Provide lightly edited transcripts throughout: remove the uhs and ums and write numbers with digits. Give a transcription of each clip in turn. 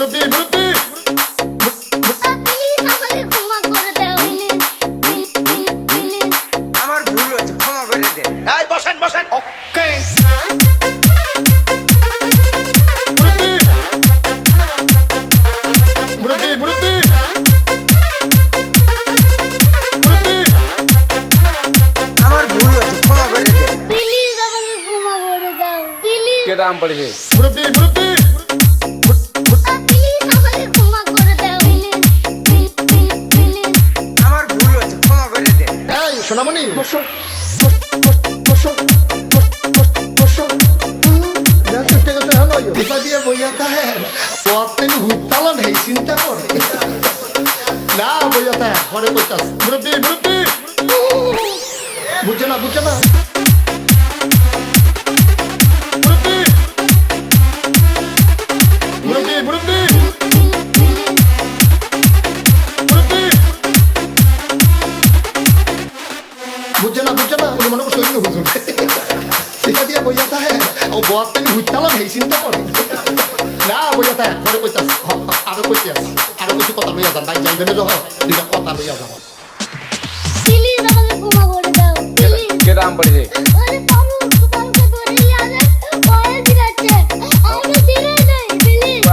মুরব্বি মুরব্বি আমার ভুল হয়েছে, ক্ষমা করে দে। এই বসেন বসেন। ওকে মুরব্বি মুরব্বি মুরব্বি আমার ভুল হয়েছে, ক্ষমা করে দে। কেটা আম পড়েছে মুরব্বি মুরব্বি আমার ভুল হয়েছে, ক্ষমা করে দে। এই সোনামণি বসো বসো বসো দিপা দিয়ে বইয়াতা হ্যাঁ তেন হুতালা নেই চিন্তা করে না বইয়াতা ঘরে কইতাস মুরব্বি মুরব্বি বুঝছে না মুরব্বি মুরব্বি মুরব্বি মুরব্বি বুঝছে না উনি মনে করছে ওই বুঝুন দিপা দিয়ে বইয়াতা হ্যাঁ ও বর তেন হুতালা নেই চিন্তা করে না বইয়াতা ঘরে কইতাস আরো কইতাস আরো কিছু কথা লইয়া যান তাই যাইবেন যখন দুইটা কথা লইয়া যাবো কেটা আম পড়েছে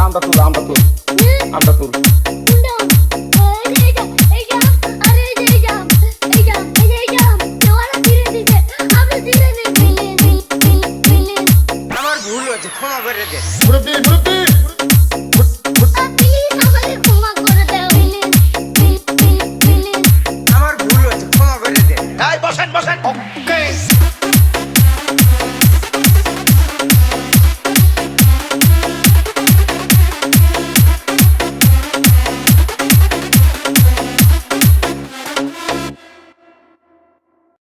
আমটা তুল আমার ভুল হয়েছে, ক্ষমা করে দে। মুরব্বি মুরব্বি